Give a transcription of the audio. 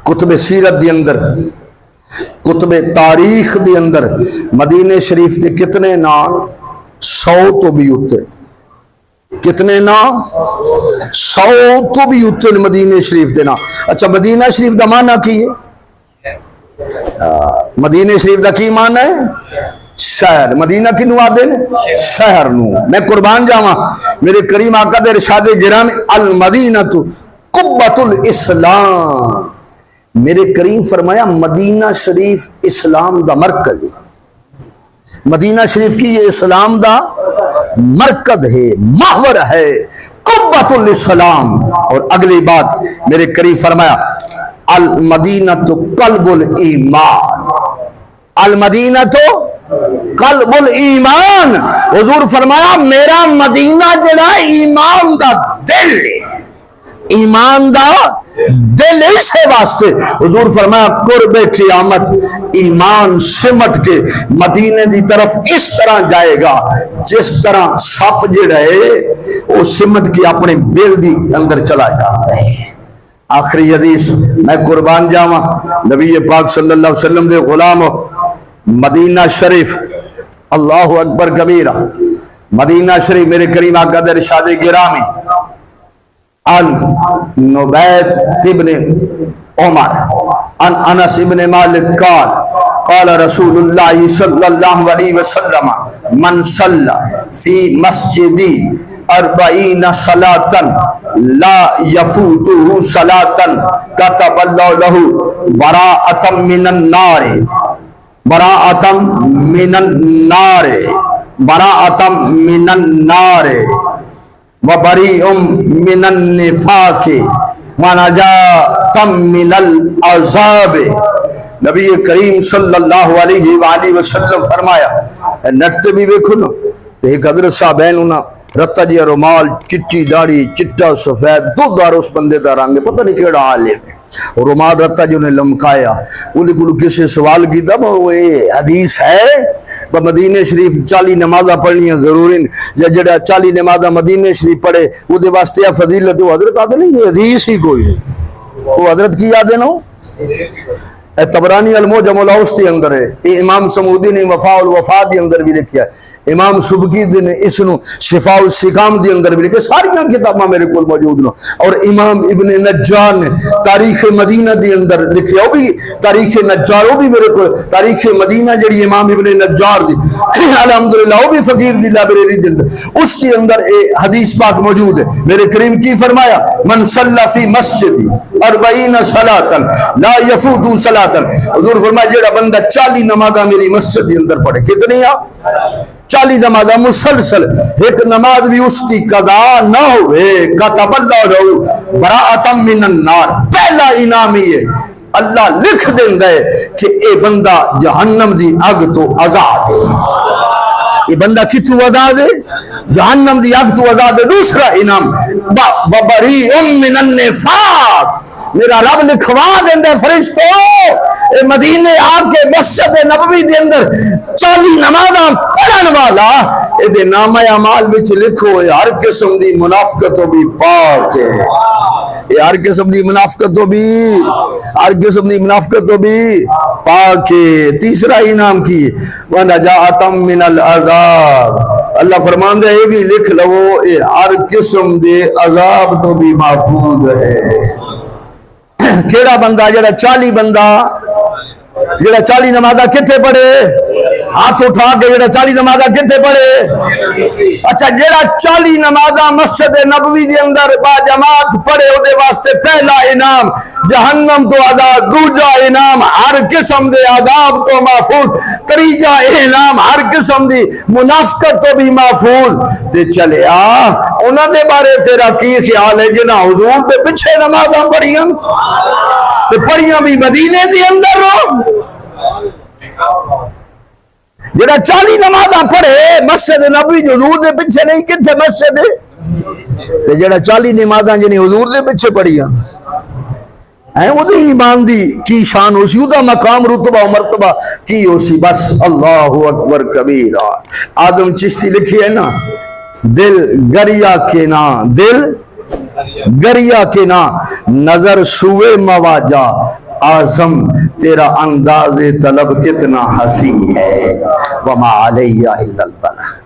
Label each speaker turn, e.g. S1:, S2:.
S1: کتب سیرت دی اندر، کتب تاریخ دی اندر مدینے شریف دے کتنے نام؟ 100 تو بھی اتنے. کتنے نام؟ 100 تو بھی اتنے مدینے شریف دے نام. اچھا مدینہ شریف دا معنی کی ہے؟ مدینے شریف دا کی معنی ہے؟ شہر. مدینہ کی نو آدھے شہر نو. میں قربان جاواں میرے کریم آقا دے ارشاد گرامی المدینہ قبۃ الاسلام. میرے کریم فرمایا مدینہ شریف اسلام دا مرکز ہے. مدینہ شریف کی یہ اسلام دا مرکز ہے، محور ہے، قبۃ الاسلام. اور اگلی بات میرے کریم فرمایا المدینہ قلب الایمان. المدینہ قلب الایمان. حضور فرمایا میرا مدینہ جڑا ایمان دا دل ہے. ایمان دا دل اسے واسطے حضور فرمایا قرب قیامت ایمان سمٹ کے مدینے دی طرف اس طرح جائے گا جس طرح سپ جڑا ہے وہ سمٹ کے اپنے بیل دی اندر چلا جاتا ہے. آخری حدیث میں قربان جاواں نبی پاک صلی اللہ علیہ وسلم دے غلام مدینہ شریف، اللہ اکبر کبیرہ. مدینہ شریف میرے کریم آقا دے ارشاد گرامی عن نبیت ابن عمر عن انس ابن مالک قال قال رسول اللہ صلی اللہ علیہ وسلم من صلی فی مسجدی 40 صلاة لا یفوتہ صلاة کتب اللہ لہ براءۃ من النار براءۃ من النار براءۃ من النار وبریء من النفاق ونجاۃ من العذاب. نبی کریم صلی اللہ علیہ وآلہ وسلم فرمایا نٹتے بھی ویکھو نا تے ایک حضرت صاحب ہیں انہاں رتا جی رومال چٹی داڑھی چٹا سفید دو دار اس بندے دا رنگ پتہ نہیں کیڑا عالم ہے. رومال رتا جی انہیں لمکایا انہیں کو کسی سوال کی تھا وہ حدیث ہے مدینہ شریف 40 نمازہ پڑھنی ضروری یا جڑا 40 نمازہ مدینہ شریف پڑھے وہ دے واسطے فضیلت وہ حضرت آدھے نہیں یہ حدیث ہی کوئی وہ حضرت کی یاد ہے نا طبرانی المعجم الاوسطی اندر ہے یہ امام سمودی نے وفاء الوفا دی اندر بھی لکھیا ہے امام سبکی نے اس نو شفاء السقام دی اندر بھی لکھے ساری کتاباں میرے کو موجود نو. اور امام ابن نجار نے تاریخ مدینہ دی اندر لکھے وہ بھی تاریخ نجار وہ بھی میرے کو تاریخ مدینہ جڑی امام ابن نجار دی الحمدللہ وہ بھی فقیر دی لائبریری دی اندر اس دی اندر حدیث پاک موجود ہے. میرے کریم کی فرمایا من صلی فی مسجدی 40 صلاۃ لا یفوتہ صلاۃ. حضور فرمایا جڑا بندہ 40 نمازاں میری مسجد دی اندر پڑھے کتنی 40 نمازہ مسلسل ایک نماز بھی اس کی قضا نہ ہوئے کتب اللہ لہ براءۃ من النار. پہلا انعام یہ اللہ لکھ دیندہ ہے کہ اے بندہ جہنم دی اگ تو آزاد ہے. یہ بندہ کتوں آزاد ہے؟ جہنم دی اگ تو آزاد ہے. دوسرا انعام وبریء من النفاق. میرا رب لکھوا دیندے فرشتو اے مدینے آ کے مسجد نبوی دے اندر 40 نمازاں پڑھن والا اے دے نام اعمال وچ لکھو اے ہر قسم دی منافقت تو بھی پاک ہے. اے ہر قسم دی منافقت تو بھی ہر قسم دی منافقت تو بھی پاک ہے. تیسرا انعام کی ونجاۃ من العذاب. اللہ فرماندا ہے یہ بھی لکھ لو اے ہر قسم دے عذاب تو بھی محفوظ ہے. کیڑا بندہ جڑا 40 بندہ جڑا 40 نمازہ کتے پڑھے ہاتھ اٹھا کے جڑا 40 نمازہ کتے پڑھے. اچھا جڑا 40 نمازہ مسجد نبوی دے اندر با جماعت پڑھے او دے واسطے پہلا انعام جہنم تو آزاد. دوجا انعام ہر قسم دے عذاب تو محفوظ. تیجا انعام ہر قسم دی منافقت تو بھی محفوظ. تے چلے انہاں دے بارے تیرا کی خیال ہے جنہاں حضور دے پیچھے نمازاں پڑھیاں تے پڑھیاں بھی مدینے دے اندر رو جڑا 40 نمازاں پڑھے مسجد نبوی حضور دے پیچھے نہیں کتھے مسجد تے جڑا 40 نمازاں جنہیں حضور دے پیچھے پڑھیاں ہیں وہ دی ایمان دی کی شان ہو سی دا مقام رتبہ و مرتبہ کی ہو سی. بس اللہ اکبر کبیرہ. آدم چشتی لکھی ہے نا دل گریا کے نا دل گریا کے نا نظر شوے مواجہ اعظم تیرا انداز طلب کتنا حسی ہے وما علیہ الا البلاغ.